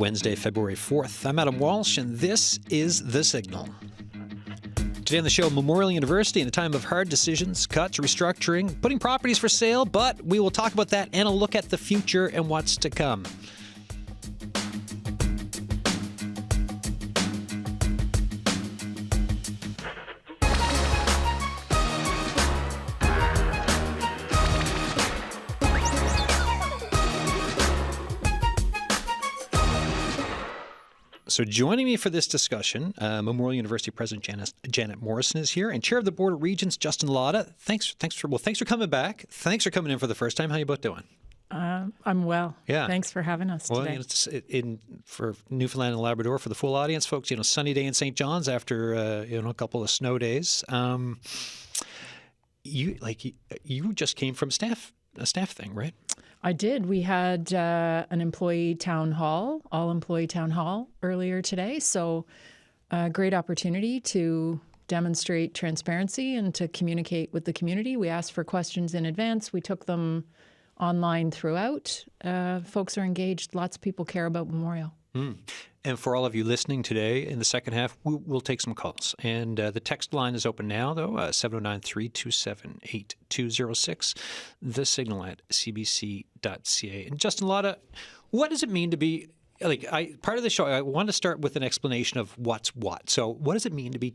Wednesday, February 4th. I'm Adam Walsh, and this is The Signal. Today on the show, Memorial University in a time of hard decisions, cuts, restructuring, putting properties for sale, but we will talk about that and a look at the future and what's to come. So joining me for this discussion, Memorial University President Janet Morrison is here, and Chair of the Board of Regents, Justin Ladha. Thanks for coming back. Thanks for coming in for the first time. How you both doing? I'm well. Yeah. Thanks for having us today. Well, it's for Newfoundland and Labrador, for the full audience, folks, sunny day in St. John's after, a couple of snow days. You just came from a staff thing, right? I did. We had an employee town hall, all-employee town hall earlier today. So a great opportunity to demonstrate transparency and to communicate with the community. We asked for questions in advance. We took them online throughout. Folks are engaged. Lots of people care about Memorial. And for all of you listening today, in the second half, we'll take some calls. And the text line is open now, though, 709-327-8206, the signal at cbc.ca. And Justin Ladha, what does it mean to be, part of the show, I want to start with an explanation of what's what. So what does it mean to be,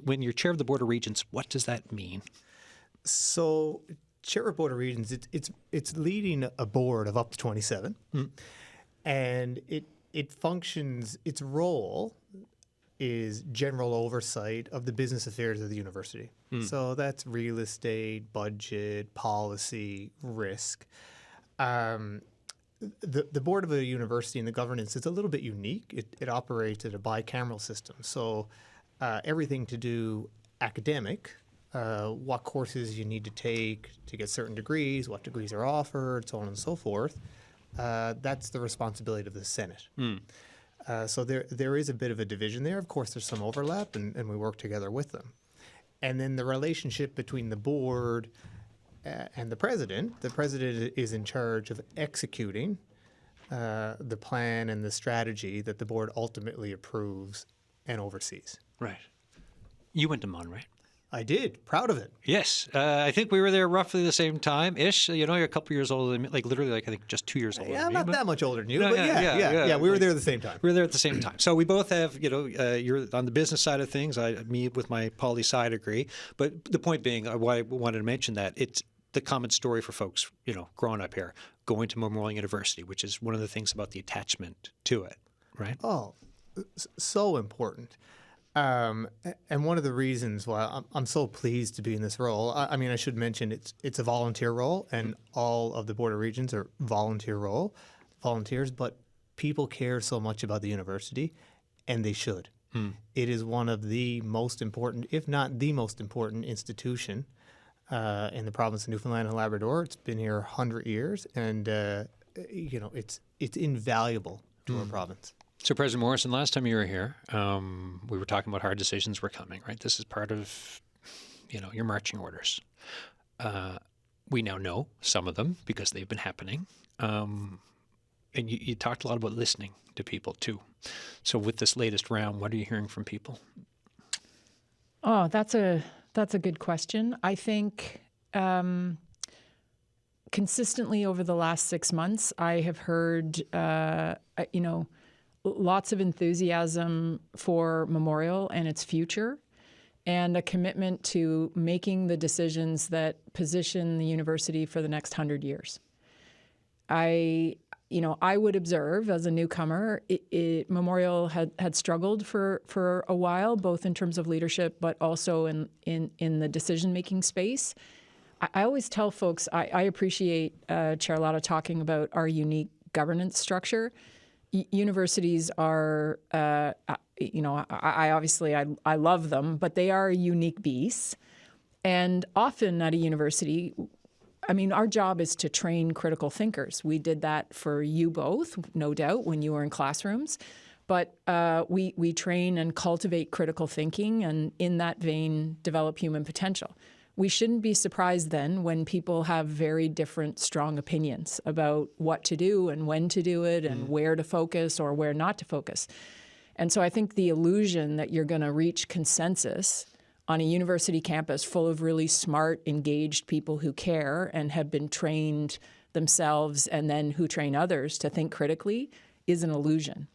when you're chair of the Board of Regents, what does that mean? So chair of Board of Regents, it's leading a board of up to 27. And it functions, its role is general oversight of the business affairs of the university. So that's real estate, budget, policy, risk. The board of a university and the governance is a little bit unique. It operates at a bicameral system. So everything to do academic, what courses you need to take to get certain degrees, what degrees are offered, so on and so forth. That's the responsibility of the Senate. So there is a bit of a division there. Of course, there's some overlap, and we work together with them. And then the relationship between the board and the president is in charge of executing the plan and the strategy that the board ultimately approves and oversees. Right. You went to Mon, right? I did. Proud of it. Yes. I think we were there roughly the same time-ish. You're a couple years older than me, literally, I think just 2 years older than me. I'm not that much older than you, No, but yeah. we were there at the same time. We were there at the same time. So we both have, you're on the business side of things, me with my poli-sci degree. But the point being, why I wanted to mention that, it's the common story for folks, growing up here, going to Memorial University, which is one of the things about the attachment to it, right? Oh, so important. And one of the reasons why I'm so pleased to be in this role, I should mention it's a volunteer role, and all of the Board of Regents are volunteers, but people care so much about the university, and they should. It is one of the most important, if not the most important institution in the province of Newfoundland and Labrador. It's been here 100 years, and it's invaluable to our province. So, President Morrison, last time you were here, we were talking about hard decisions were coming, right? This is part of, your marching orders. We now know some of them because they've been happening. And you talked a lot about listening to people, too. So with this latest round, what are you hearing from people? Oh, that's a good question. I think consistently over the last 6 months, I have heard, lots of enthusiasm for Memorial and its future, and a commitment to making the decisions that position the university for the next 100 years. I would observe as a newcomer, Memorial had struggled for a while, both in terms of leadership, but also in the decision-making space. I always tell folks, I appreciate Chair Ladha talking about our unique governance structure. Universities are, I love them, but they are unique beasts. And often at a university, our job is to train critical thinkers. We did that for you both, no doubt, when you were in classrooms. But we train and cultivate critical thinking, and in that vein, develop human potential. we shouldn't be surprised then when people have very different strong opinions about what to do and when to do it and where to focus or where not to focus. And so I think the illusion that you're going to reach consensus on a university campus full of really smart, engaged people who care and have been trained themselves and then who train others to think critically is an illusion.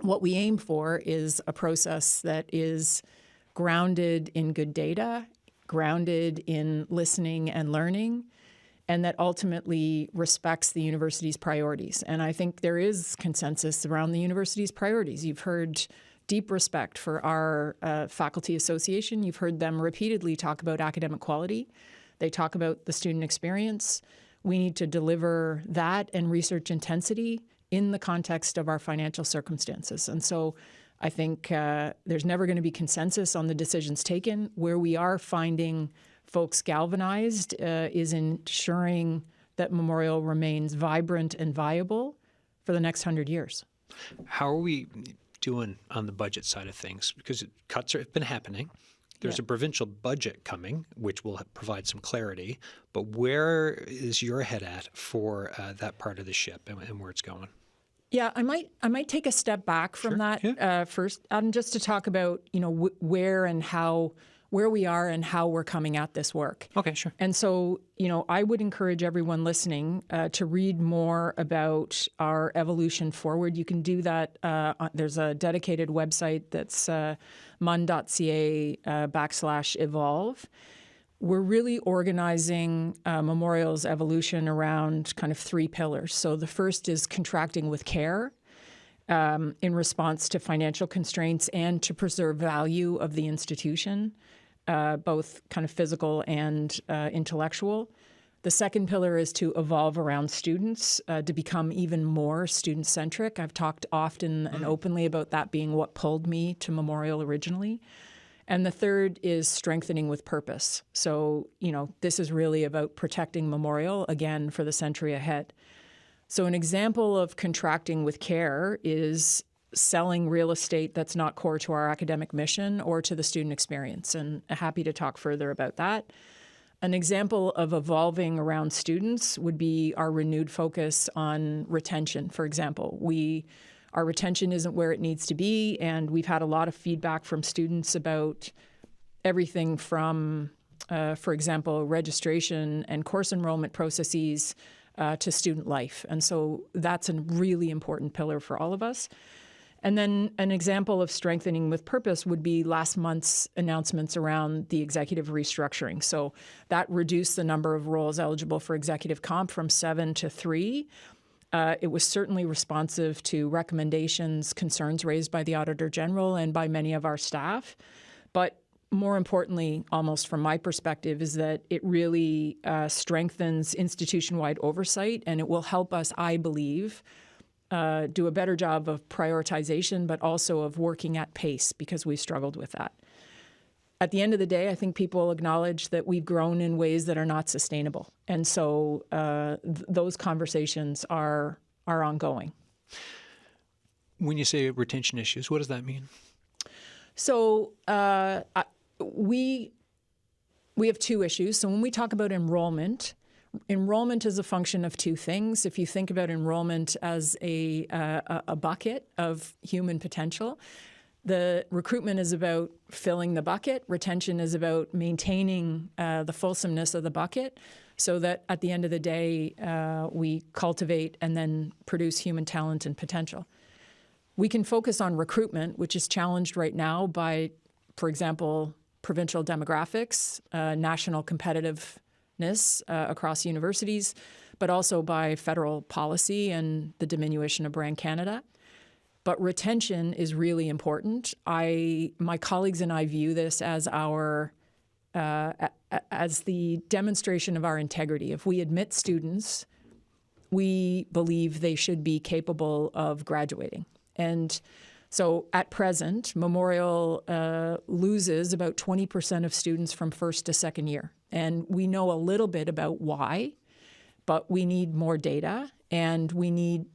What we aim for is a process that is grounded in good data, grounded in listening and learning, and that ultimately respects the university's priorities. And I think there is consensus around the university's priorities. You've heard deep respect for our faculty association. You've heard them repeatedly talk about academic quality. They talk about the student experience. We need to deliver that and research intensity in the context of our financial circumstances. And so I think there's never going to be consensus on the decisions taken. Where we are finding folks galvanized is ensuring that Memorial remains vibrant and viable for the next 100 years. How are we doing on the budget side of things? Because cuts have been happening. There's a provincial budget coming, which will provide some clarity. But where is your head at for that part of the ship and where it's going? Yeah, I might take a step back from that first, just to talk about where we are and how we're coming at this work. Okay, sure. And so, I would encourage everyone listening to read more about our evolution forward. You can do that. There's a dedicated website that's mun.ca/evolve. We're really organizing Memorial's evolution around kind of 3 pillars. So the first is contracting with care in response to financial constraints and to preserve value of the institution, both kind of physical and intellectual. The second pillar is to evolve around students, to become even more student-centric. I've talked often and openly about that being what pulled me to Memorial originally. And the third is strengthening with purpose. So, this is really about protecting Memorial, again, for the century ahead. So an example of contracting with care is selling real estate that's not core to our academic mission or to the student experience. And happy to talk further about that. An example of evolving around students would be our renewed focus on retention, for example. Our retention isn't where it needs to be, and we've had a lot of feedback from students about everything from, for example, registration and course enrollment processes to student life. And so that's a really important pillar for all of us. And then an example of strengthening with purpose would be last month's announcements around the executive restructuring. So that reduced the number of roles eligible for executive comp from 7 to 3. It was certainly responsive to recommendations, concerns raised by the Auditor General and by many of our staff. But more importantly, almost from my perspective, is that it really strengthens institution-wide oversight, and it will help us, I believe, do a better job of prioritization, but also of working at pace, because we struggled with that. At the end of the day, I think people acknowledge that we've grown in ways that are not sustainable. And so those conversations are ongoing. When you say retention issues, what does that mean? So we have 2 issues. So when we talk about enrollment is a function of 2 things. If you think about enrollment as a bucket of human potential, the recruitment is about filling the bucket. Retention is about maintaining the fulsomeness of the bucket so that at the end of the day, we cultivate and then produce human talent and potential. We can focus on recruitment, which is challenged right now by, for example, provincial demographics, national competitiveness across universities, but also by federal policy and the diminution of Brand Canada. But retention is really important. My colleagues and I view this as as the demonstration of our integrity. If we admit students, we believe they should be capable of graduating. And so at present, Memorial loses about 20% of students from first to second year. And we know a little bit about why, but we need more data, and we need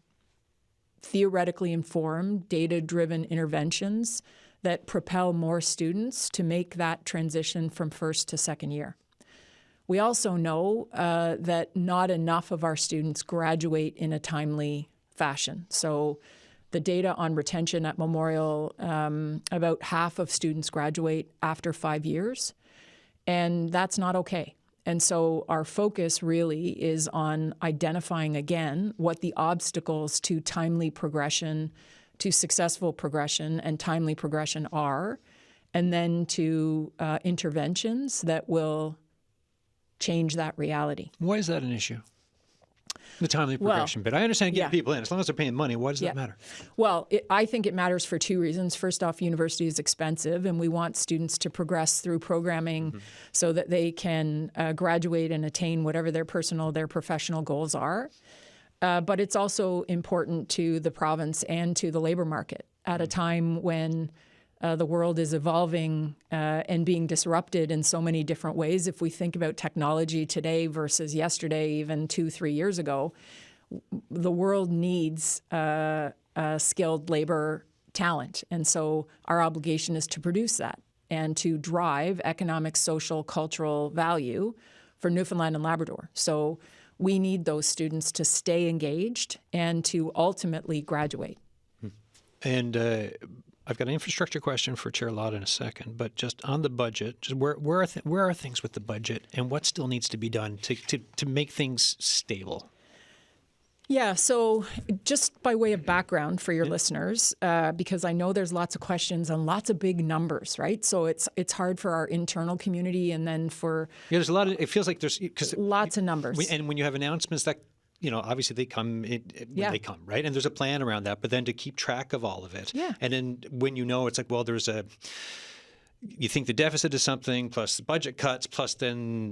theoretically informed, data-driven interventions that propel more students to make that transition from first to second year. We also know that not enough of our students graduate in a timely fashion. So the data on retention at Memorial, about half of students graduate after 5 years, and that's not okay. And so our focus really is on identifying, again, what the obstacles to timely progression, to successful progression and timely progression are, and then to interventions that will change that reality. Why is that an issue? The timely progression bit. I understand getting people in. As long as they're paying money, why does that matter? Well, I think it matters for two reasons. First off, university is expensive, and we want students to progress through programming so that they can graduate and attain whatever their personal, their professional goals are. But it's also important to the province and to the labor market at a time when the world is evolving and being disrupted in so many different ways. If we think about technology today versus yesterday, even 2-3 years ago, the world needs skilled labor talent. And so our obligation is to produce that and to drive economic, social, cultural value for Newfoundland and Labrador. So we need those students to stay engaged and to ultimately graduate. And I've got an infrastructure question for Chair Ladha in a second, but just on the budget, just where are things with the budget, and what still needs to be done to make things stable? Yeah, so just by way of background for your listeners, because I know there's lots of questions and lots of big numbers, right? So it's hard for our internal community, and then for there's a lot of, it feels like there's lots of numbers, and when you have announcements that, obviously they come when they come, right? And there's a plan around that, but then to keep track of all of it. Yeah. And then when it's like, well, you think the deficit is something, plus the budget cuts, plus then,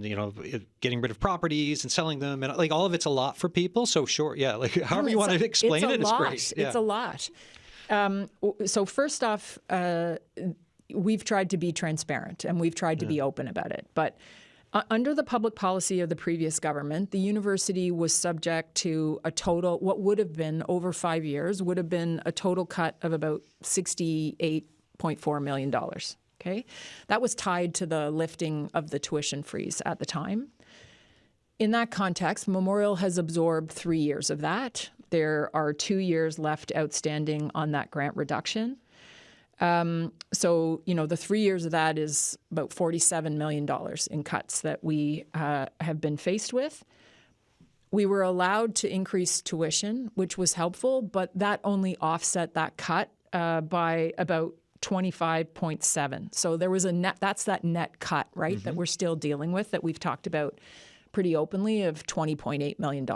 getting rid of properties and selling them, and like all of it's a lot for people. So sure, yeah, like however you want to explain it, it's great. Yeah. It's a lot. So first off, we've tried to be transparent and we've tried to be open about it. But under the public policy of the previous government, the university was subject to a total, what would have been over 5 years, would have been a total cut of about $68.4 million. Okay, that was tied to the lifting of the tuition freeze at the time. In that context, Memorial has absorbed 3 years of that. There are 2 years left outstanding on that grant reduction. So, the 3 years of that is about $47 million in cuts that we have been faced with. We were allowed to increase tuition, which was helpful, but that only offset that cut by about 25.7. So there was a net, that's that net cut, right, that we're still dealing with, that we've talked about pretty openly, of $20.8 million.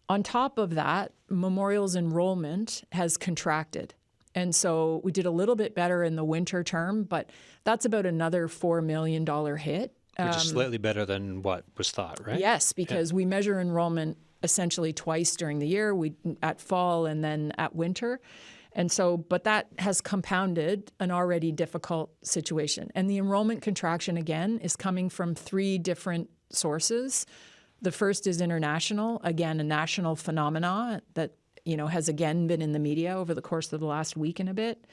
On top of that, Memorial's enrollment has contracted. And so we did a little bit better in the winter term, but that's about another $4 million hit. Which is slightly better than what was thought, right? Yes, because we measure enrollment essentially twice during the year, at fall and then at winter. And so, but that has compounded an already difficult situation. And the enrollment contraction, again, is coming from 3 different sources. The first is international, again, a national phenomena that has again been in the media over the course of the last week and a bit.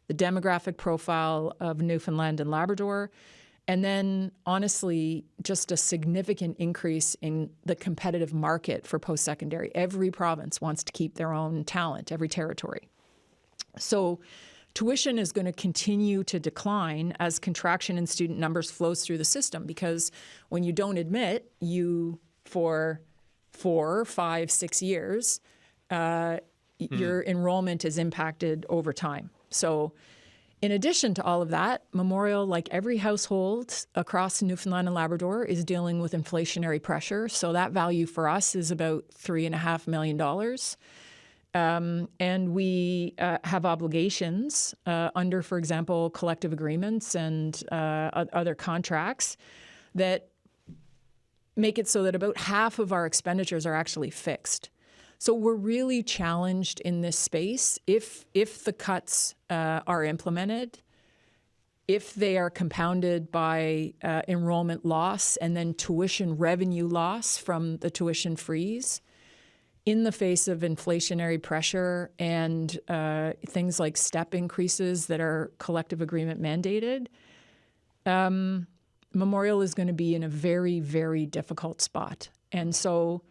The demographic profile of Newfoundland and Labrador. And then, honestly, just a significant increase in the competitive market for post-secondary. Every province wants to keep their own talent, every territory. So tuition is going to continue to decline as contraction in student numbers flows through the system, because when you don't admit, for 4, 5, 6 years, your enrollment is impacted over time. So in addition to all of that, Memorial, like every household across Newfoundland and Labrador, is dealing with inflationary pressure. So that value for us is about $3.5 million. And we have obligations under, for example, collective agreements and other contracts that make it so that about half of our expenditures are actually fixed. So we're really challenged in this space if the cuts are implemented, if they are compounded by enrollment loss and then tuition revenue loss from the tuition freeze, in the face of inflationary pressure and things like step increases that are collective agreement mandated, Memorial is going to be in a very, very difficult spot. And so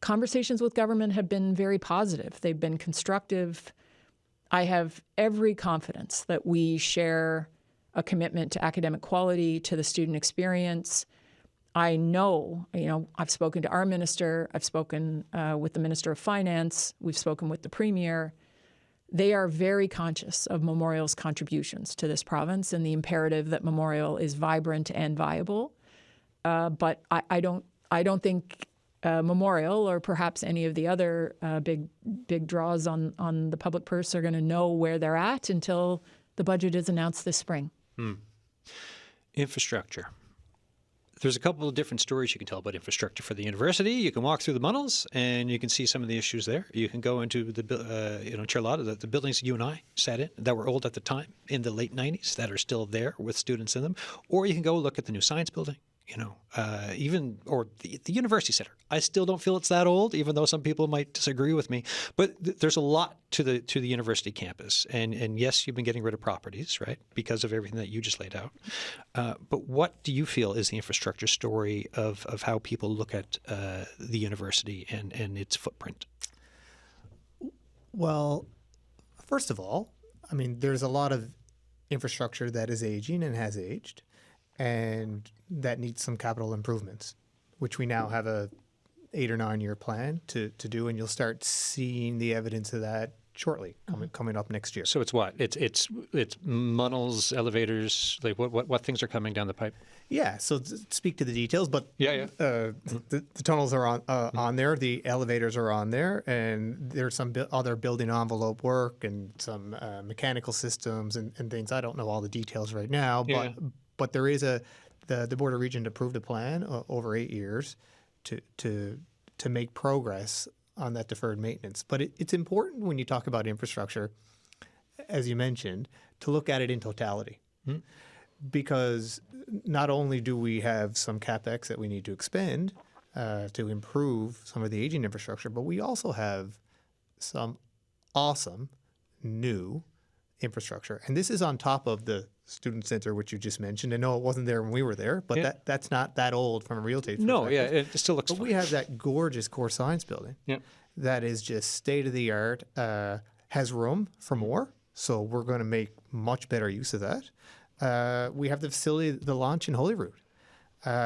conversations with government have been very positive. They've been constructive. I have every confidence that we share a commitment to academic quality, to the student experience. I know, I've spoken to our minister, I've spoken with the Minister of Finance, we've spoken with the Premier. They are very conscious of Memorial's contributions to this province and the imperative that Memorial is vibrant and viable. But I don't think Memorial or perhaps any of the other big draws on the public purse are going to know where they're at until the budget is announced this spring. Infrastructure. There's a couple of different stories you can tell about infrastructure for the university. You can walk through the tunnels and you can see some of the issues there. You can go into the, Chair Ladha, the buildings you and I sat in that were old at the time in the late 90s that are still there with students in them. Or you can go look at the new science building, or the university center. I still don't feel it's that old, even though some people might disagree with me. But there's a lot to the university campus, and yes, you've been getting rid of properties, right, because of everything that you just laid out. But what do you feel is the infrastructure story of how people look at the university and its footprint? Well, first of all, there's a lot of infrastructure that is aging and has aged, and that needs some capital improvements, which we now have a 8 or 9 year plan to do, and you'll start seeing the evidence of that shortly coming up next year. So it's what? It's munnels, elevators, like what things are coming down the pipe? Yeah, so speak to the details, but the tunnels are on there, the elevators are on there, and there's some other building envelope work and some mechanical systems and things. I don't know all the details right now, but there is the Board of Regents approved a plan over 8 years to make progress on that deferred maintenance. But it's important when you talk about infrastructure, as you mentioned, to look at it in totality. Because not only do we have some CapEx that we need to expend to improve some of the aging infrastructure, but we also have some awesome new infrastructure. And this is on top of the student center, which you just mentioned. I know it wasn't there when we were there, but that's not that old from a real estate perspective. No, it still looks But fine. we have that gorgeous core science building that is just state-of-the-art, has room for more, so we're going to make much better use of that. We have the facility, the launch in Holyrood.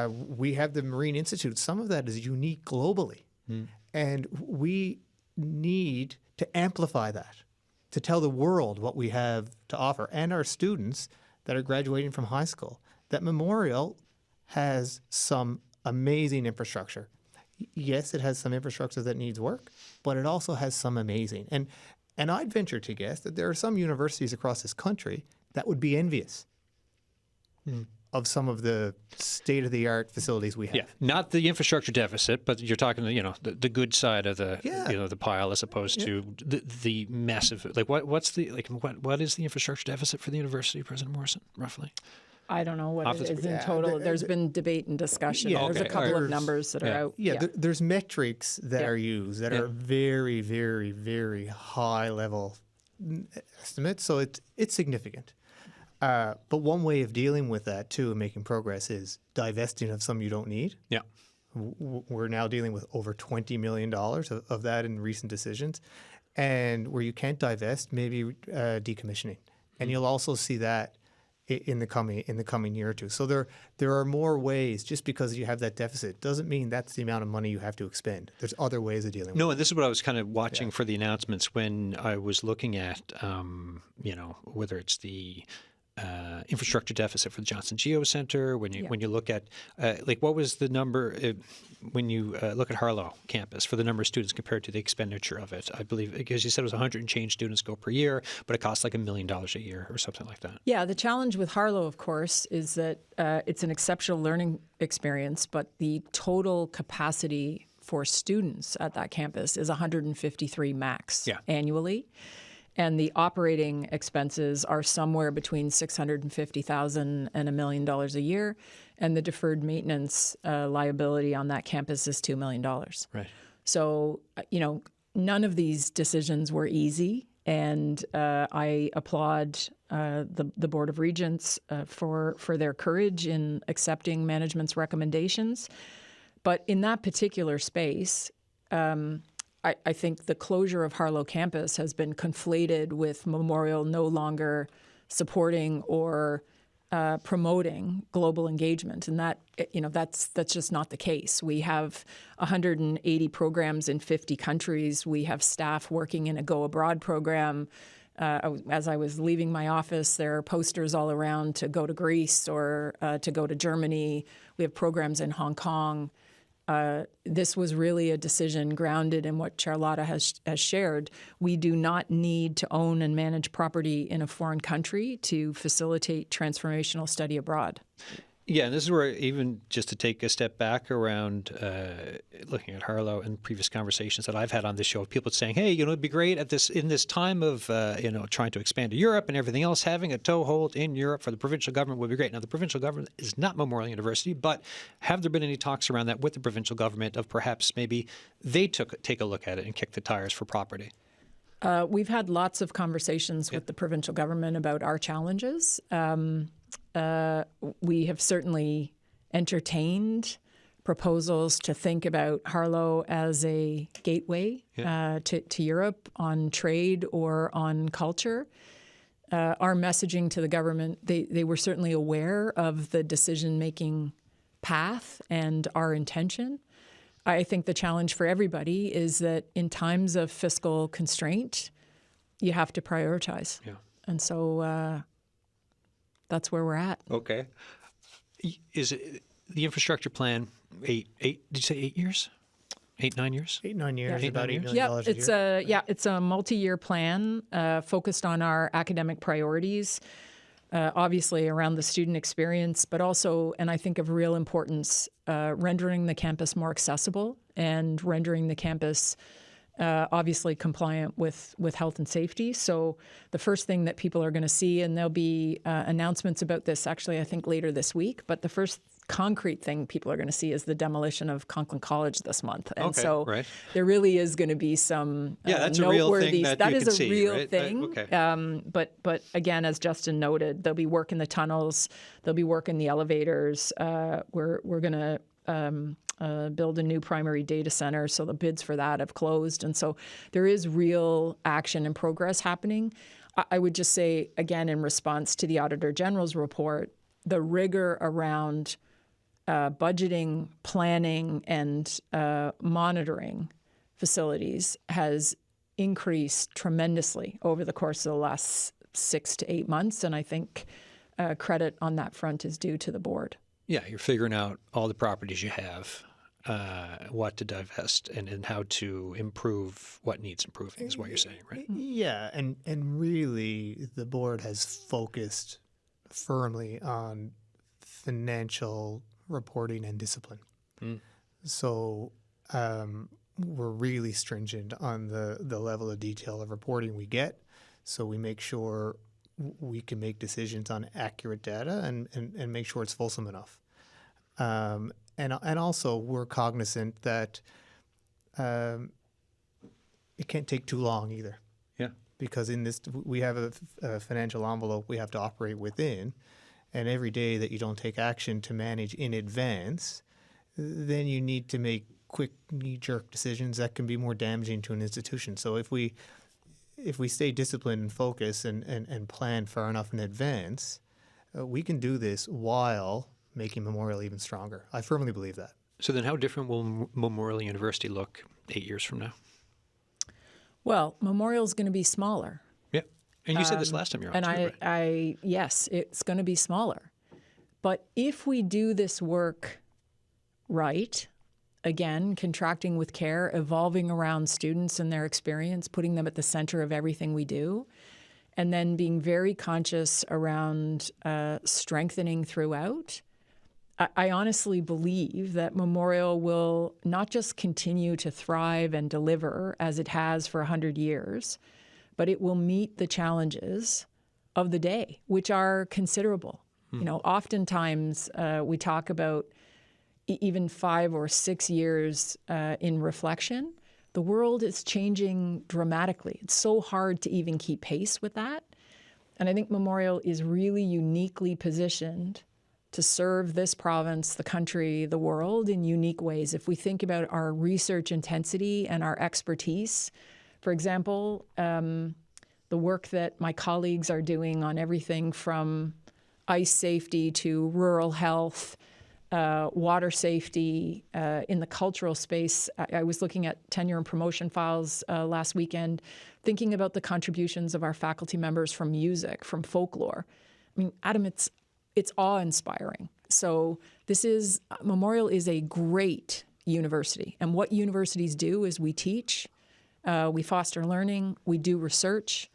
We have the Marine Institute. Some of that is unique globally. And we need to amplify that, to tell the world what we have to offer, and our students that are graduating from high school, that Memorial has some amazing infrastructure. Yes, it has some infrastructure that needs work, but it also has some amazing. And I'd venture to guess that there are some universities across this country that would be envious of some of the state-of-the-art facilities we have. Yeah, not the infrastructure deficit, but you're talking, the good side of the, the pile as opposed to the massive. Like, what is the infrastructure deficit for the university, President Morrison, roughly? I don't know what it is in total. There's been debate and discussion. There's a couple of numbers that are out. There's metrics that are used that are very, very, very high-level estimates, so it's significant. But one way of dealing with that, too, and making progress is divesting of some you don't need. Yeah. We're now dealing with over $20 million of that in recent decisions. And where you can't divest, maybe decommissioning. And you'll also see that in the coming year or two. So there are more ways. Just because you have that deficit doesn't mean that's the amount of money you have to expend. There's other ways of dealing with it. No, and this is what I was kind of watching for the announcements when I was looking at, whether it's the infrastructure deficit for the Johnson Geo Center, when you look at what was the number when you look at Harlow campus for the number of students compared to the expenditure of it? I believe, because you said it was 100 and change students go per year, but it costs like $1 million a year or something like that. Yeah, the challenge with Harlow, of course, is that it's an exceptional learning experience, but the total capacity for students at that campus is 153 max annually. And the operating expenses are somewhere between $650,000 and $1 million a year. And the deferred maintenance liability on that campus is $2 million. Right. So, none of these decisions were easy. And I applaud the Board of Regents for their courage in accepting management's recommendations. But in that particular space, I think the closure of Harlow campus has been conflated with Memorial no longer supporting or promoting global engagement, and that's just not the case. We have 180 programs in 50 countries. We have staff working in a Go Abroad program. As I was leaving my office, there are posters all around to go to Greece or to go to Germany. We have programs in Hong Kong. This was really a decision grounded in what Chair Ladha has shared. We do not need to own and manage property in a foreign country to facilitate transformational study abroad. Yeah, and this is where, even just to take a step back around looking at Harlow and previous conversations that I've had on this show, of people saying, hey, it'd be great in this time of trying to expand to Europe and everything else, having a toehold in Europe for the provincial government would be great. Now, the provincial government is not Memorial University, but have there been any talks around that with the provincial government of perhaps maybe they take a look at it and kick the tires for property? We've had lots of conversations with the provincial government about our challenges. We have certainly entertained proposals to think about Harlow as a gateway to Europe on trade or on culture. Our messaging to the government, they were certainly aware of the decision-making path and our intention. I think the challenge for everybody is that in times of fiscal constraint, you have to prioritize. Yeah. And so that's where we're at. Okay. Is it the infrastructure plan did you say 8 years? 9 years? 9 years, yeah. about $8 million a year. It's a multi-year plan focused on our academic priorities, obviously around the student experience, but also, and I think of real importance, rendering the campus more accessible and rendering the campus obviously compliant with health and safety. So the first thing that people are going to see, and there'll be announcements about this actually I think later this week, but the first concrete thing people are going to see is the demolition of Conklin College this month. And there really is going to be some that's a real thing that you is can a see, real right? thing. But again, as Justin noted, there'll be work in the tunnels, there'll be work in the elevators. We're going to build a new primary data center, so the bids for that have closed. And so there is real action and progress happening. I would just say, again, in response to the Auditor General's report, the rigor around budgeting, planning, and monitoring facilities has increased tremendously over the course of the last 6 to 8 months. And I think credit on that front is due to the board. Yeah, you're figuring out all the properties you have, what to divest, and how to improve what needs improving is what you're saying, right? Yeah, and really the board has focused firmly on financial reporting and discipline. So we're really stringent on the level of detail of reporting we get, so we make sure we can make decisions on accurate data and make sure it's fulsome enough. And also we're cognizant that it can't take too long either. Yeah. Because in this, we have a financial envelope we have to operate within, and every day that you don't take action to manage in advance, then you need to make quick knee-jerk decisions that can be more damaging to an institution. So if we stay disciplined and focused and plan far enough in advance, we can do this while making Memorial even stronger. I firmly believe that. So then how different will Memorial University look 8 years from now? Well, Memorial's going to be smaller. Yeah. And you said this last time you were on, right? Yes, it's going to be smaller. But if we do this work right, again, contracting with care, evolving around students and their experience, putting them at the center of everything we do, and then being very conscious around strengthening throughout, I honestly believe that Memorial will not just continue to thrive and deliver as it has for 100 years, but it will meet the challenges of the day, which are considerable. You know, oftentimes we talk about even 5 or 6 years in reflection, The world is changing dramatically. It's so hard to even keep pace with that. And I think Memorial is really uniquely positioned to serve this province, the country, the world in unique ways. If we think about our research intensity and our expertise, for example, the work that my colleagues are doing on everything from ice safety to rural health, water safety, in the cultural space. I was looking at tenure and promotion files last weekend, thinking about the contributions of our faculty members from music, from folklore. I mean, Adam, it's awe-inspiring. So Memorial is a great university. And what universities do is we teach, we foster learning, we do research,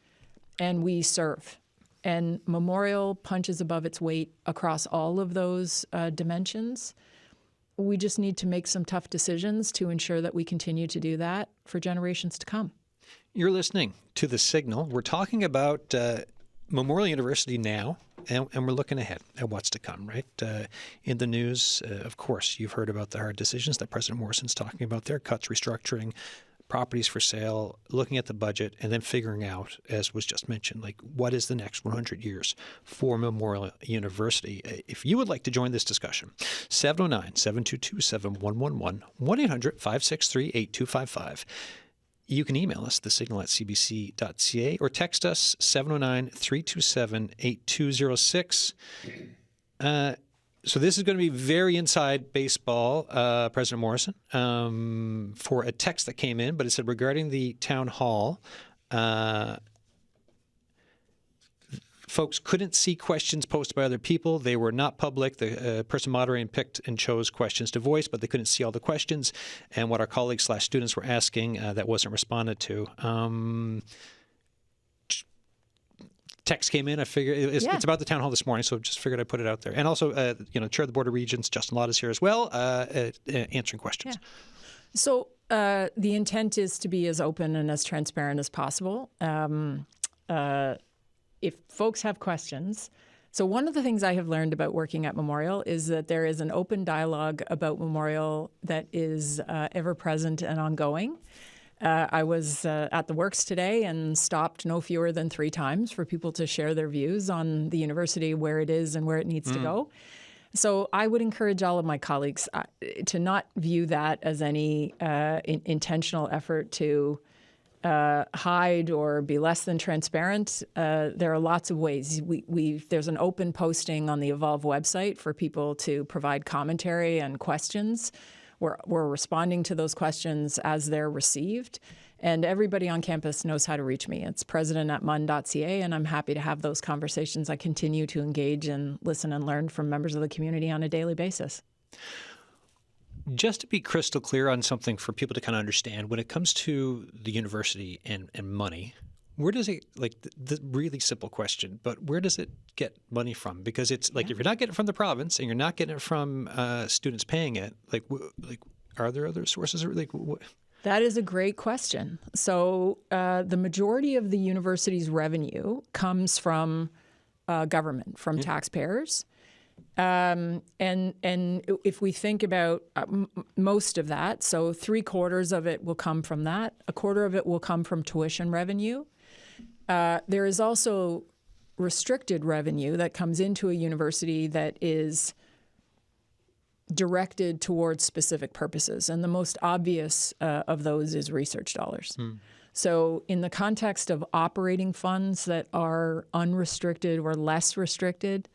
and we serve. And Memorial punches above its weight across all of those dimensions. We just need to make some tough decisions to ensure that we continue to do that for generations to come. You're listening to The Signal. We're talking about Memorial University now, and we're looking ahead at what's to come, right? In the news, of course, you've heard about the hard decisions that President Morrison's talking about there, cuts, restructuring, properties for sale, looking at the budget, and then figuring out, as was just mentioned, like what is the next 100 years for Memorial University. If you would like to join this discussion, 709-722-7111, 1-800-563-8255. You can email us, thesignal@cbc.ca, or text us, 709-327-8206. So this is going to be very inside baseball, President Morrison, for a text that came in, but it said regarding the town hall, folks couldn't see questions posted by other people. They were not public. The person moderating picked and chose questions to voice, but they couldn't see all the questions. And what our colleagues/students were asking that wasn't responded to. Text came in. I figured it's about the town hall this morning, so just figured I'd put it out there. And also, Chair of the Board of Regents, Justin Ladha, is here as well, answering questions. Yeah. So the intent is to be as open and as transparent as possible. If folks have questions, so one of the things I have learned about working at Memorial is that there is an open dialogue about Memorial that is ever present and ongoing. I was at the Works today and stopped no fewer than 3 times for people to share their views on the university, where it is and where it needs to go. So I would encourage all of my colleagues to not view that as any intentional effort to hide or be less than transparent. There are lots of ways. There's an open posting on the Evolve website for people to provide commentary and questions. We're responding to those questions as they're received. And everybody on campus knows how to reach me. It's president@mun.ca, and I'm happy to have those conversations. I continue to engage and listen and learn from members of the community on a daily basis. Just to be crystal clear on something for people to kind of understand, when it comes to the university and money, where does it, like the really simple question, but where does it get money from? Because it's like if you're not getting it from the province and you're not getting it from students paying it, like are there other sources? That is a great question. So the majority of the university's revenue comes from government, from taxpayers. And if we think about most of that, so 3/4 of it will come from that. 1/4 of it will come from tuition revenue. There is also restricted revenue that comes into a university that is directed towards specific purposes. And the most obvious of those is research dollars. So in the context of operating funds that are unrestricted or less restricted,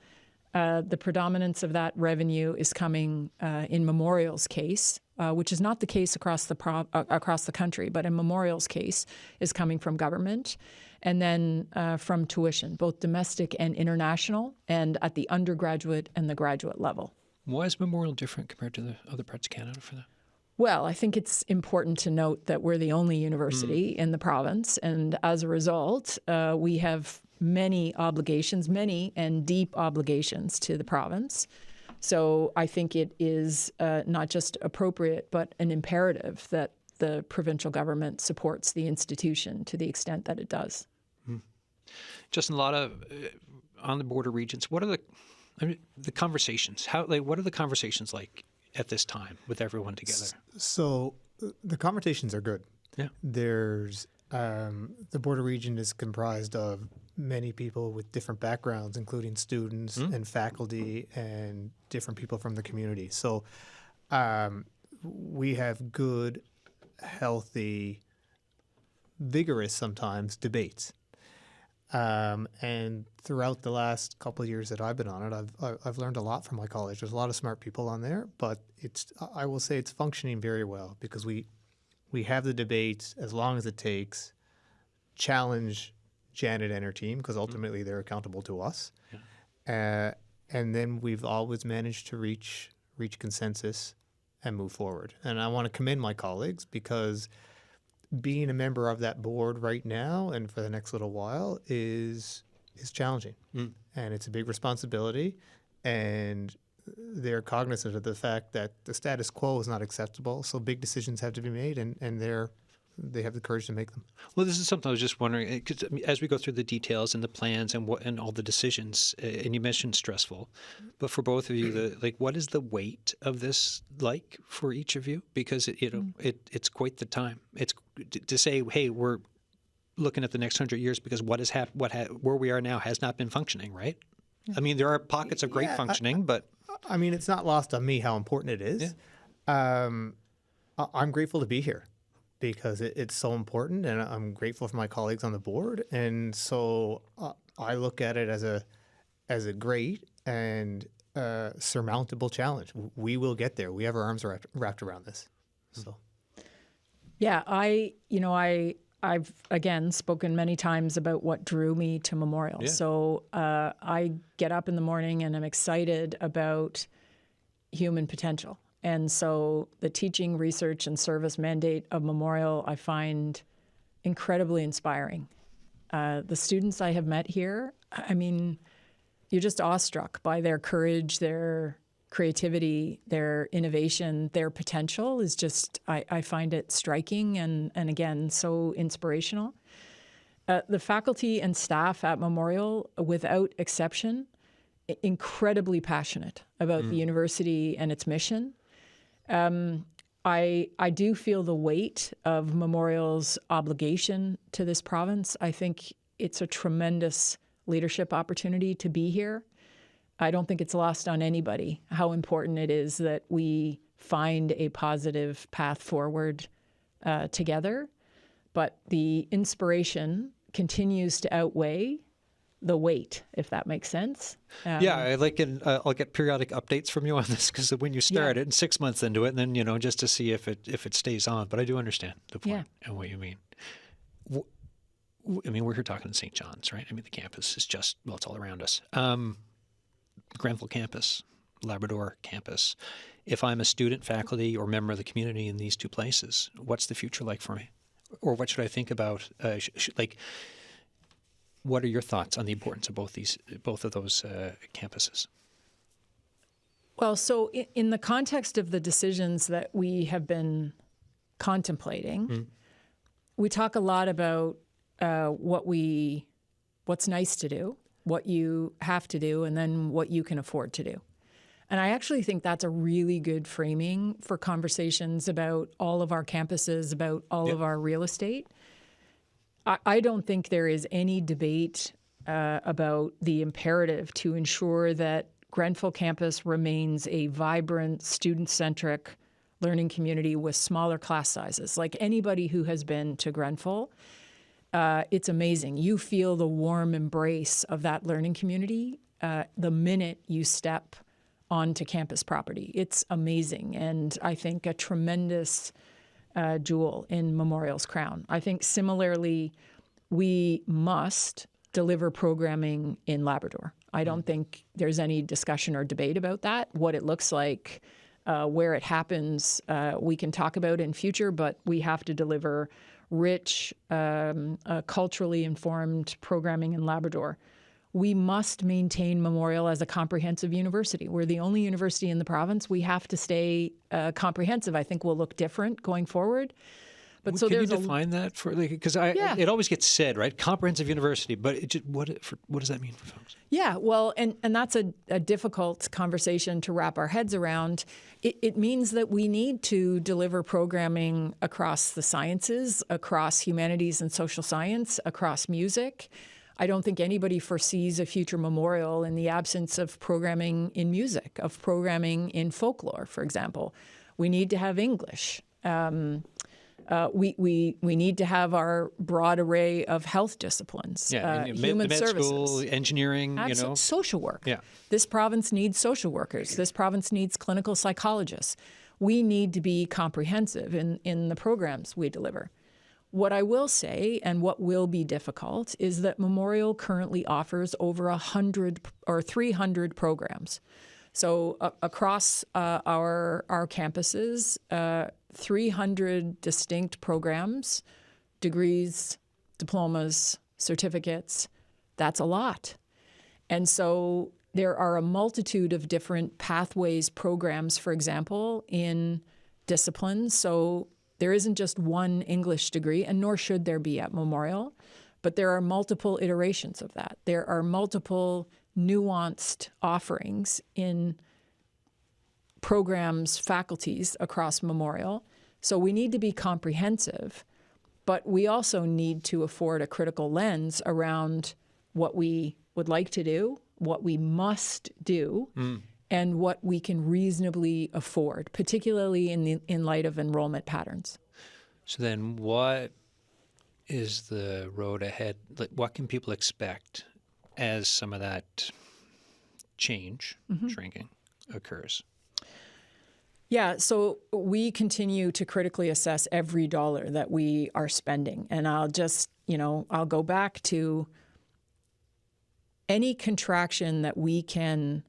the predominance of that revenue is coming in Memorial's case, which is not the case across the country, but in Memorial's case is coming from government, and then from tuition, both domestic and international, and at the undergraduate and the graduate level. Why is Memorial different compared to the other parts of Canada for that? Well, I think it's important to note that we're the only university in the province, and as a result, we have many obligations, many and deep obligations to the province. So I think it is not just appropriate, but an imperative that the provincial government supports the institution to the extent that it does. Justin Ladha, on the Board of Regents, what are the conversations? What are the conversations like at this time with everyone together? So the conversations are good. Yeah. There's the Board of Regents is comprised of many people with different backgrounds, including students and faculty and different people from the community. So we have good, healthy, vigorous sometimes debates. And throughout the last couple of years that I've been on it, I've learned a lot from my college. There's a lot of smart people on there, but I will say it's functioning very well because we have the debates as long as it takes, challenge Janet and her team because ultimately they're accountable to us. Yeah. And then we've always managed to reach consensus and move forward. And I want to commend my colleagues because being a member of that board right now and for the next little while is challenging. And it's a big responsibility. And they're cognizant of the fact that the status quo is not acceptable. So big decisions have to be made, and they have the courage to make them. Well, this is something I was just wondering, because as we go through the details and the plans and all the decisions, and you mentioned stressful, but for both of you, what is the weight of this like for each of you? Because it's quite the time. It's to say, hey, we're looking at the next 100 years because where we are now has not been functioning, right? I mean, there are pockets of great functioning, but I mean, it's not lost on me how important it is. Yeah. I'm grateful to be here, because it's so important, and I'm grateful for my colleagues on the board. And so I look at it as a great and surmountable challenge. We will get there. We have our arms wrapped around this. So, yeah, I've again spoken many times about what drew me to Memorial. Yeah. So I get up in the morning and I'm excited about human potential. And so the teaching, research, and service mandate of Memorial I find incredibly inspiring. The students I have met here, I mean, you're just awestruck by their courage, their creativity, their innovation, their potential is just, I find it striking and again, so inspirational. The faculty and staff at Memorial, without exception, incredibly passionate about the university and its mission. I do feel the weight of Memorial's obligation to this province. I think it's a tremendous leadership opportunity to be here. I don't think it's lost on anybody how important it is that we find a positive path forward together. But the inspiration continues to outweigh the weight, if that makes sense. I'll get periodic updates from you on this because when you start it and 6 months into it, and then just to see if it stays on. But I do understand the point and what you mean. I mean, we're here talking in St. John's, right? I mean, the campus is just it's all around us. Grenfell campus, Labrador campus. If I'm a student, faculty, or member of the community in these two places, what's the future like for me, or what should I think about? What are your thoughts on the importance of both of those campuses? Well, so in the context of the decisions that we have been contemplating, we talk a lot about what's nice to do, what you have to do, and then what you can afford to do. And I actually think that's a really good framing for conversations about all of our campuses, about all of our real estate. I don't think there is any debate about the imperative to ensure that Grenfell campus remains a vibrant, student-centric learning community with smaller class sizes. Like anybody who has been to Grenfell, it's amazing. You feel the warm embrace of that learning community the minute you step onto campus property. It's amazing, and I think a tremendous jewel in Memorial's crown. I think similarly, we must deliver programming in Labrador. I don't think there's any discussion or debate about that. What it looks like, where it happens, we can talk about in future, but we have to deliver rich, culturally informed programming in Labrador. We must maintain Memorial as a comprehensive university. We're the only university in the province. We have to stay comprehensive. I think we'll look different going forward. But Can you define that for because Yeah. it always gets said, right? Comprehensive university, but what does that mean for folks? Yeah, well, and that's a difficult conversation to wrap our heads around. It means that we need to deliver programming across the sciences, across humanities and social science, across music. I don't think anybody foresees a future memorial in the absence of programming in music, of programming in folklore, for example. We need to have English. We need to have our broad array of health disciplines, human med services, school, engineering, social work. Yeah. This province needs social workers. This province needs clinical psychologists. We need to be comprehensive in the programs we deliver. What I will say, and what will be difficult, is that Memorial currently offers over 100 or 300 programs. So across our campuses, 300 distinct programs, degrees, diplomas, certificates. That's a lot. And so there are a multitude of different pathways programs, for example, in disciplines. So there isn't just one English degree, and nor should there be at Memorial, but there are multiple iterations of that. There are multiple nuanced offerings in programs, faculties across Memorial. So we need to be comprehensive, but we also need to afford a critical lens around what we would like to do, what we must do, and what we can reasonably afford, particularly in light of enrollment patterns. So then what is the road ahead? What can people expect as some of that change, shrinking, occurs? Yeah, so we continue to critically assess every dollar that we are spending. And I'll just, I'll go back to any contraction that we can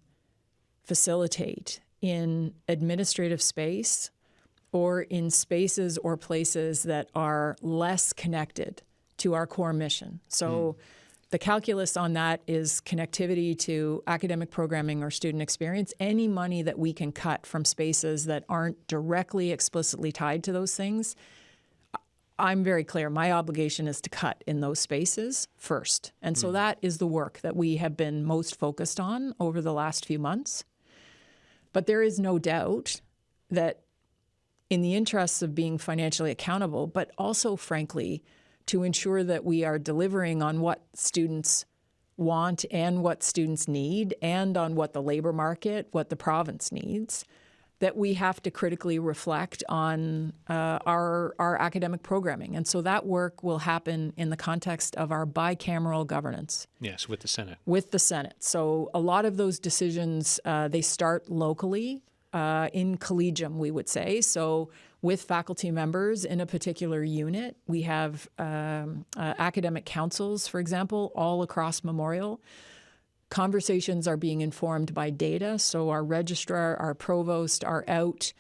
facilitate in administrative space or in spaces or places that are less connected to our core mission. So the calculus on that is connectivity to academic programming or student experience. Any money that we can cut from spaces that aren't directly explicitly tied to those things, I'm very clear. My obligation is to cut in those spaces first. And so that is the work that we have been most focused on over the last few months. But there is no doubt that in the interests of being financially accountable, but also, frankly, to ensure that we are delivering on what students want and what students need, and on what the labor market, what the province needs, that we have to critically reflect on our academic programming. And so that work will happen in the context of our bicameral governance. Yes, with the Senate. With the Senate. So a lot of those decisions, they start locally in collegium, we would say. So with faculty members in a particular unit, we have academic councils, for example, all across Memorial. Conversations are being informed by data. So our registrar, our provost are out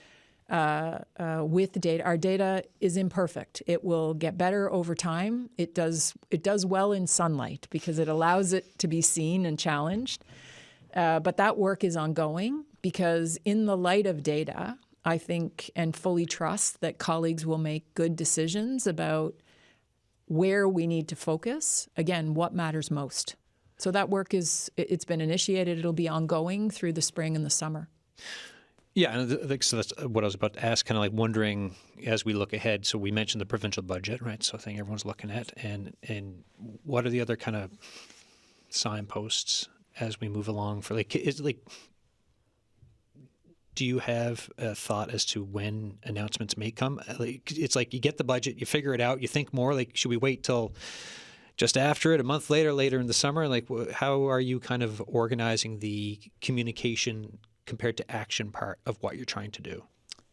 with data. Our data is imperfect. It will get better over time. It does well in sunlight because it allows it to be seen and challenged. But that work is ongoing because in the light of data, I think and fully trust that colleagues will make good decisions about where we need to focus. Again, what matters most. So that work it's been initiated. It'll be ongoing through the spring and the summer. Yeah, and I think so. That's what I was about to ask. Kind of like wondering as we look ahead. So we mentioned the provincial budget, right? So I think everyone's looking at, and what are the other kind of signposts as we move along? For do you have a thought as to when announcements may come? It's like you get the budget, you figure it out, you think more. Like, should we wait till just after it, a month later in the summer? Like, how are you kind of organizing the communication compared to action part of what you're trying to do?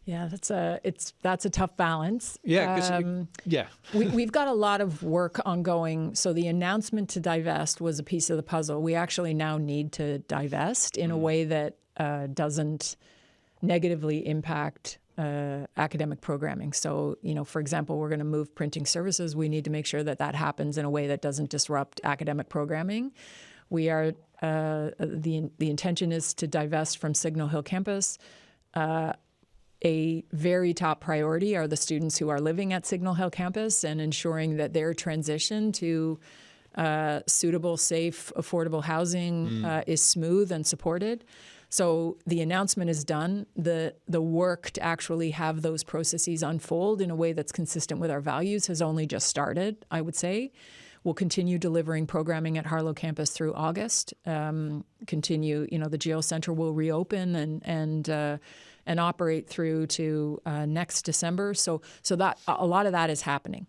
Yeah, that's a tough balance. Yeah, We've got a lot of work ongoing. So the announcement to divest was a piece of the puzzle. We actually now need to divest in a way that doesn't negatively impact academic programming. So, for example, we're going to move printing services. We need to make sure that happens in a way that doesn't disrupt academic programming. We are the intention is to divest from Signal Hill campus. a very top priority are the students who are living at Signal Hill campus and ensuring that their transition to suitable, safe, affordable housing is smooth and supported. So the announcement is done. The work to actually have those processes unfold in a way that's consistent with our values has only just started, I would say. We'll continue delivering programming at Harlow campus through August. Continue, the Geo Center will reopen and operate through to next December. So that a lot of that is happening.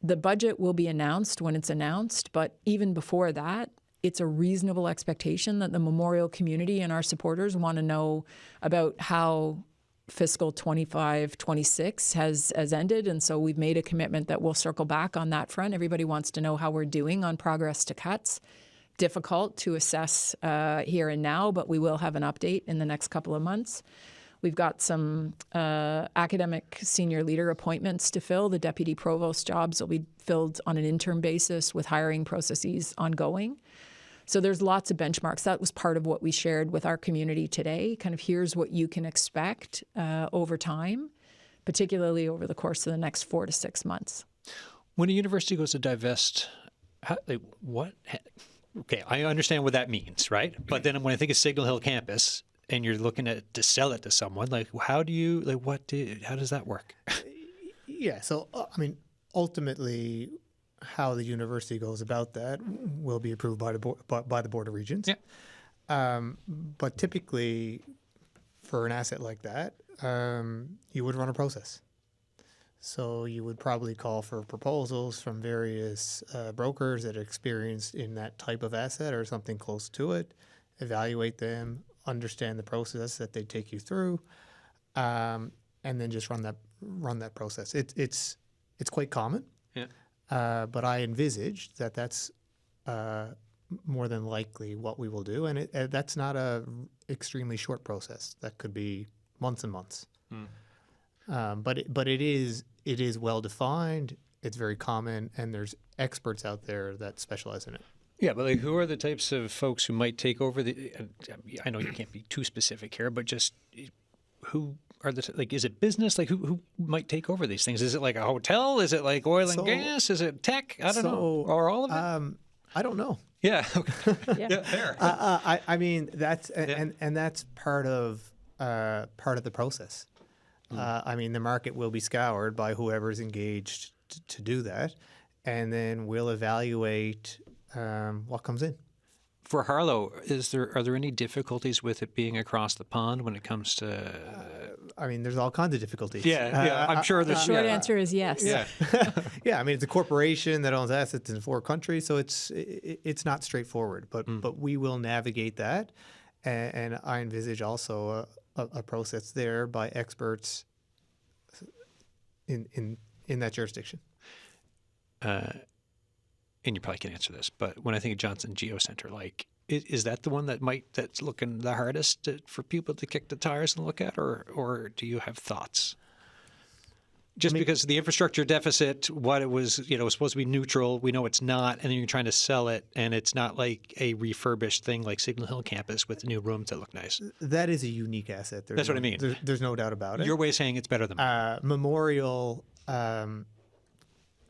The budget will be announced when it's announced, but even before that, it's a reasonable expectation that the Memorial community and our supporters want to know about how fiscal 25-26 has ended. And so we've made a commitment that we'll circle back on that front. Everybody wants to know how we're doing on progress to cuts. Difficult to assess here and now, but we will have an update in the next couple of months. We've got some academic senior leader appointments to fill. The deputy provost jobs will be filled on an interim basis with hiring processes ongoing. So there's lots of benchmarks. That was part of what we shared with our community today. Kind of here's what you can expect over time, particularly over the course of the next 4 to 6 months. When a university goes to divest, what? Okay, I understand what that means, right? But then when I think of Signal Hill campus, and you're looking to sell it to someone, how does that work? Yeah, so ultimately, how the university goes about that will be approved by the Board of Regents. Yeah. But typically, for an asset like that, you would run a process. So you would probably call for proposals from various brokers that are experienced in that type of asset or something close to it, evaluate them, understand the process that they take you through, and then just run that process. It's quite common, yeah. But I envisage that that's more than likely what we will do, and that's not a extremely short process. That could be months and months. But it is well defined. It's very common, and there's experts out there that specialize in it. Yeah, but who are the types of folks who might take over I know you can't be too specific here, but just who are is it business? Who might take over these things? Is it like a hotel? Is it like oil and gas? Is it tech? I don't know. Or all of it? I don't know. Yeah. Okay. Yeah. Fair. That's and that's part of the process. The market will be scoured by whoever's engaged to do that, and then we'll evaluate what comes in. For Harlow, are there any difficulties with it being across the pond when it comes to? There's all kinds of difficulties. Yeah, I'm sure the short answer is yes. Yeah. Yeah, it's a corporation that owns assets in 4 countries, so it's not straightforward. But we will navigate that, and I envisage also a process there by experts in that jurisdiction. And you probably can answer this, but when I think of Johnson Geo Center, is that the one that's looking the hardest for people to kick the tires and look at, or do you have thoughts? Just because the infrastructure deficit, what it was, supposed to be neutral, we know it's not, and then you're trying to sell it, and it's not like a refurbished thing like Signal Hill campus with new rooms that look nice. That is a unique asset. That's what I mean. There's no doubt about it. Your way of saying it's better than mine. Memorial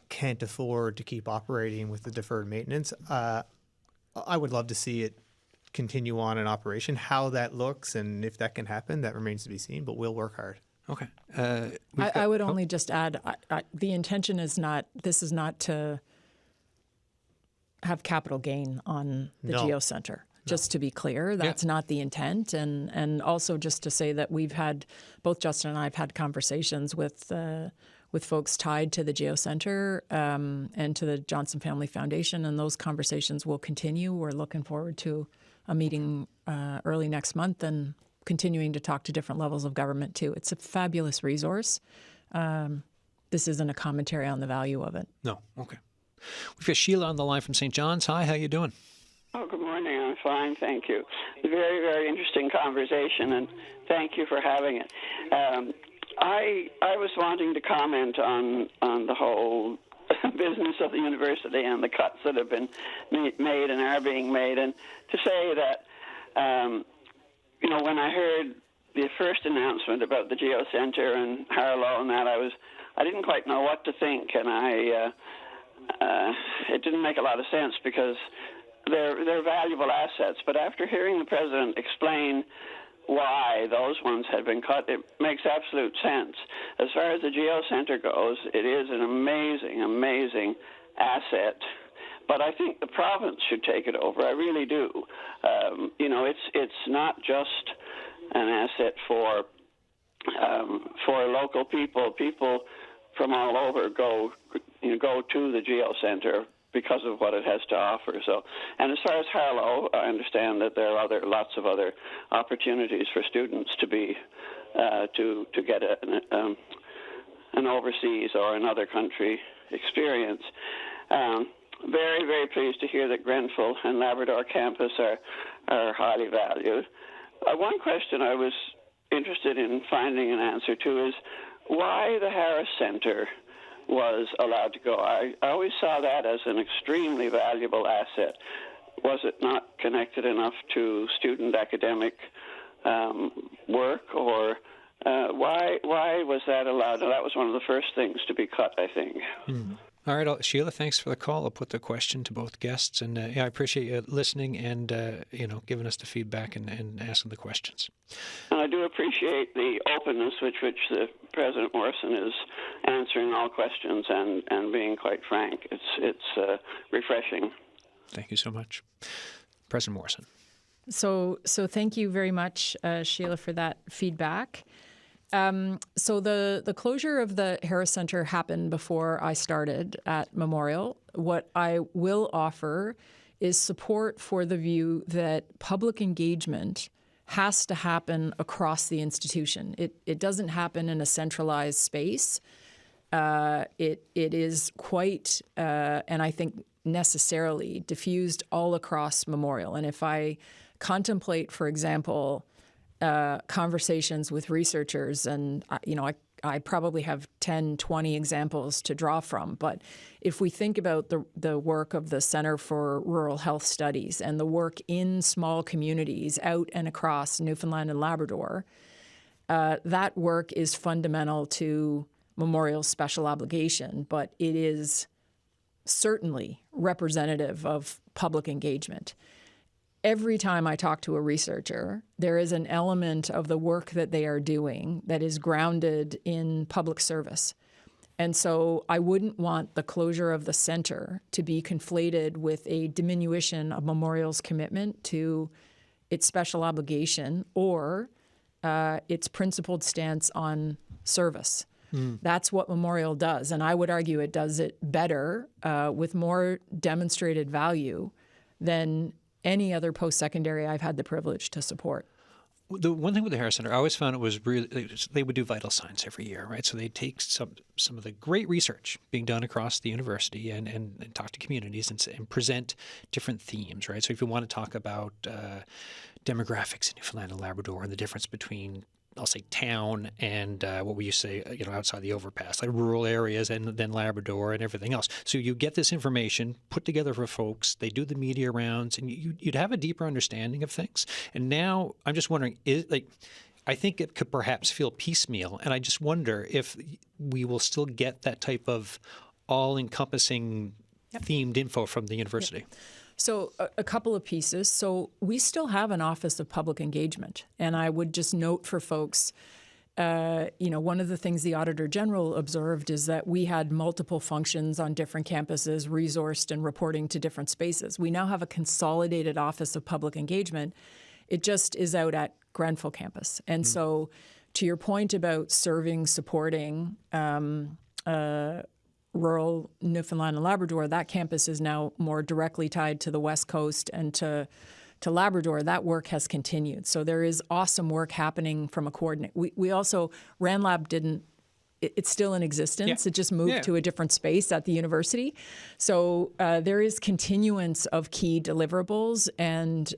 can't afford to keep operating with the deferred maintenance. I would love to see it continue on in operation. How that looks and if that can happen, that remains to be seen, but we'll work hard. Okay. I would only just add, the intention is not to have capital gain on the Geo Center. Just to be clear, that's not the intent. And also just to say that both Justin and I have had conversations with folks tied to the Geo Center and to the Johnson Family Foundation, and those conversations will continue. We're looking forward to a meeting early next month and continuing to talk to different levels of government too. It's a fabulous resource. This isn't a commentary on the value of it. No. Okay. We've got Sheila on the line from St. John's. Hi, how you doing? Oh, good morning. I'm fine, thank you. Very, very interesting conversation, and thank you for having it. I was wanting to comment on the whole business of the university and the cuts that have been made and are being made, and to say that, when I heard the first announcement about the Geo Centre and Harlow and that, I didn't quite know what to think, and it didn't make a lot of sense because they're valuable assets. But after hearing the President explain why those ones had been cut, it makes absolute sense. As far as the Geo Centre goes, it is an amazing, amazing asset. But I think the province should take it over. I really do. It's not just an asset for local people. People from all over go to the Geo Centre because of what it has to offer. So, and as far as Harlow, I understand that there are lots of other opportunities for students to be to get an overseas or another country experience. Very, very pleased to hear that Grenfell and Labrador campus are highly valued. One question I was interested in finding an answer to is why the Harris Centre was allowed to go. I always saw that as an extremely valuable asset. Was it not connected enough to student academic work, or why was that allowed? That was one of the first things to be cut, I think. Mm. All right, Sheila, thanks for the call. I'll put the question to both guests, and I appreciate you listening and giving us the feedback and asking the questions. And I do appreciate the openness with which the President Morrison is answering all questions and being quite frank. It's refreshing. Thank you so much, President Morrison. So thank you very much, Sheila, for that feedback. So the closure of the Harris Centre happened before I started at Memorial. What I will offer is support for the view that public engagement has to happen across the institution. It doesn't happen in a centralized space. It is quite, and I think necessarily, diffused all across Memorial. And if I contemplate, for example, conversations with researchers, and I probably have 10, 20 examples to draw from. But if we think about the work of the Centre for Rural Health Studies and the work in small communities out and across Newfoundland and Labrador, that work is fundamental to Memorial's special obligation, but it is certainly representative of public engagement. Every time I talk to a researcher, there is an element of the work that they are doing that is grounded in public service. And so I wouldn't want the closure of the centre to be conflated with a diminution of Memorial's commitment to its special obligation or its principled stance on service. That's what Memorial does. And I would argue it does it better with more demonstrated value than any other post-secondary I've had the privilege to support. The one thing with the Harris Centre, I always found it was really, they would do vital signs every year, right? So they'd take some of the great research being done across the university and talk to communities and present different themes, right? So if you want to talk about demographics in Newfoundland and Labrador and the difference between, I'll say, town and what we used to say, outside the overpass, like rural areas and then Labrador and everything else. So you get this information put together for folks. They do the media rounds, and you'd have a deeper understanding of things. And now I'm just wondering, I think it could perhaps feel piecemeal, and I just wonder if we will still get that type of all-encompassing themed info from the university. Yep. So a couple of pieces. So we still have an Office of Public Engagement. And I would just note for folks, one of the things the Auditor General observed is that we had multiple functions on different campuses, resourced and reporting to different spaces. We now have a consolidated Office of Public Engagement. It just is out at Grenfell campus. And so to your point about serving, supporting rural Newfoundland and Labrador, that campus is now more directly tied to the West Coast and to Labrador. That work has continued. So there is awesome work happening from a coordinate. We also, RanLab it's still in existence. Yeah. It just moved to a different space at the university. So there is continuance of key deliverables and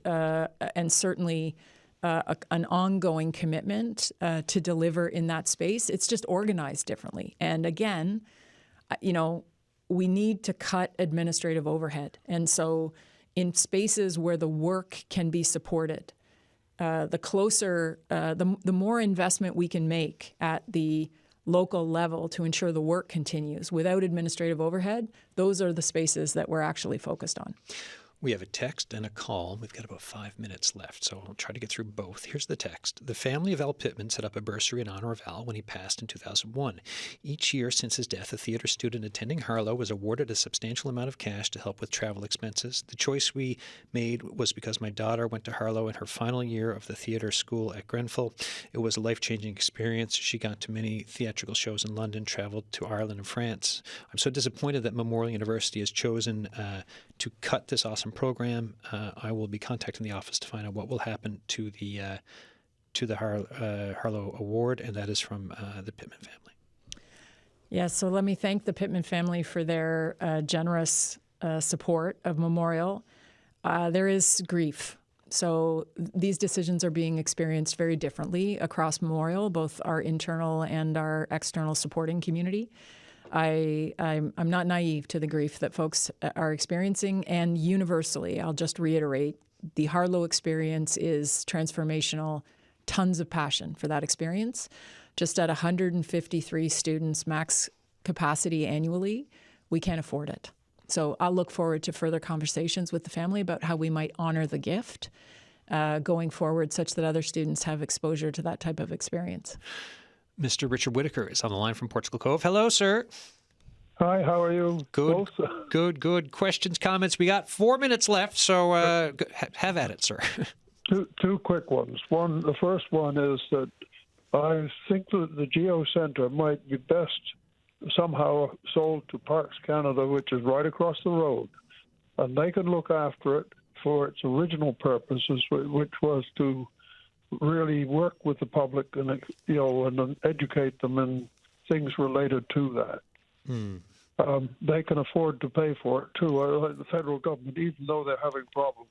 certainly an ongoing commitment to deliver in that space. It's just organized differently. And again, we need to cut administrative overhead. And so in spaces where the work can be supported, the closer, the more investment we can make at the local level to ensure the work continues without administrative overhead, those are the spaces that we're actually focused on. We have a text and a call. We've got about 5 minutes left, so I'll try to get through both. Here's the text. The family of Al Pittman set up a bursary in honor of Al when he passed in 2001. Each year since his death, a theatre student attending Harlow was awarded a substantial amount of cash to help with travel expenses. The choice we made was because my daughter went to Harlow in her final year of the theatre school at Grenfell. It was a life-changing experience. She got to many theatrical shows in London, traveled to Ireland and France. I'm so disappointed that Memorial University has chosen to cut this awesome program. I will be contacting the office to find out what will happen to the Harlow Award, and that is from the Pittman family. Yeah, so let me thank the Pittman family for their generous support of Memorial. There is grief. So these decisions are being experienced very differently across Memorial, both our internal and our external supporting community. I'm not naive to the grief that folks are experiencing, and universally, I'll just reiterate, the Harlow experience is transformational, tons of passion for that experience. Just at 153 students max capacity annually, we can't afford it. So I'll look forward to further conversations with the family about how we might honor the gift going forward such that other students have exposure to that type of experience. Mr. Richard Whitaker is on the line from Portugal Cove. Hello, sir. Hi, how are you? Good, good. Questions, comments? We got 4 minutes left, so have at it, sir. Two quick ones. The first one is that I think that the Geo Centre might be best somehow sold to Parks Canada, which is right across the road, and they can look after it for its original purposes, which was to really work with the public and and educate them in things related to that. They can afford to pay for it too. Like the federal government, even though they're having problems,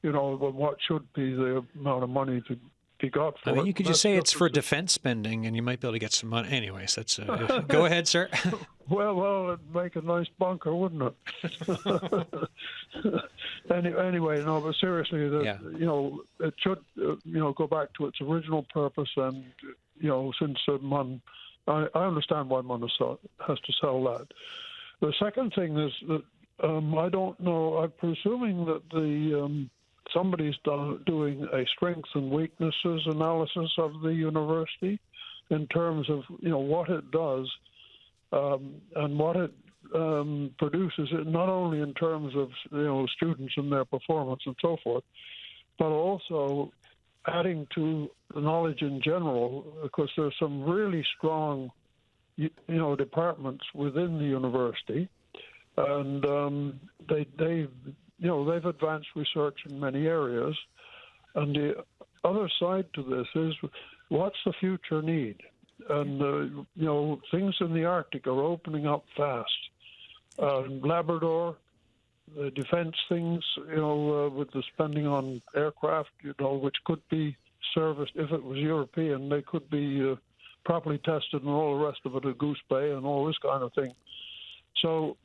what should be the amount of money to be got for it. I mean, you could just say it's for defense spending, and you might be able to get some money. Anyways, that's go ahead, sir. Well, it'd make a nice bunker, wouldn't it? Anyway, no, but seriously, it should, go back to its original purpose. And, since I understand why Mun has to sell that. The second thing is that I don't know. I'm presuming that somebody's doing a strengths and weaknesses analysis of the university in terms of what it does and what it produces, not only in terms of students and their performance and so forth, but also adding to the knowledge in general, because there's some really strong departments within the university, and they've advanced research in many areas. And the other side to this is, what's the future need? And things in the Arctic are opening up fast. Labrador, the defense things, with the spending on aircraft, which could be serviced if it was European, they could be properly tested and all the rest of it at Goose Bay and all this kind of thing. So,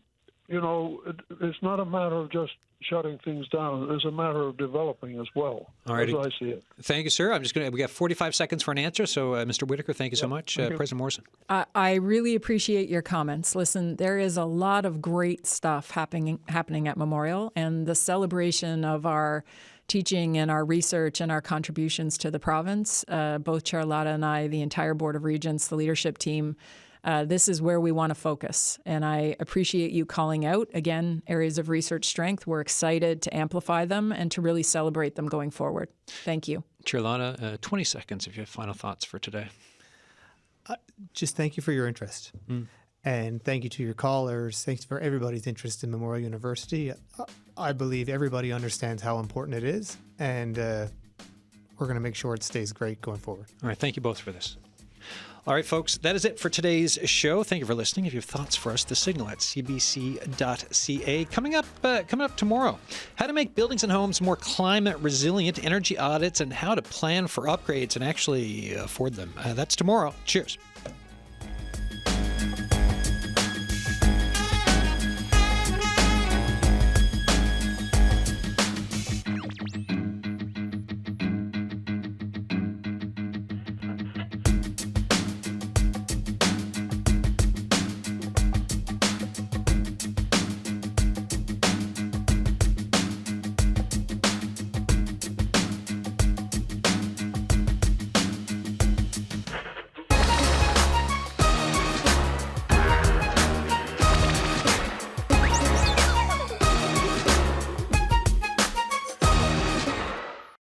it's not a matter of just shutting things down. It's a matter of developing as well, as I see it. Thank you, sir. We got 45 seconds for an answer. So, Mr. Whitaker, thank you so much. President Morrison. I really appreciate your comments. Listen, there is a lot of great stuff happening at Memorial, and the celebration of our teaching and our research and our contributions to the province, both Chair Ladha and I, the entire Board of Regents, the leadership team, this is where we want to focus. And I appreciate you calling out, again, areas of research strength. We're excited to amplify them and to really celebrate them going forward. Thank you. Chair Ladha, 20 seconds if you have final thoughts for today. Just thank you for your interest. And thank you to your callers. Thanks for everybody's interest in Memorial University. I believe everybody understands how important it is, and we're going to make sure it stays great going forward. All right. Thank you both for this. All right, folks, that is it for today's show. Thank you for listening. If you have thoughts for us, the signal at cbc.ca. Coming up tomorrow, how to make buildings and homes more climate resilient, energy audits, and how to plan for upgrades and actually afford them. That's tomorrow. Cheers.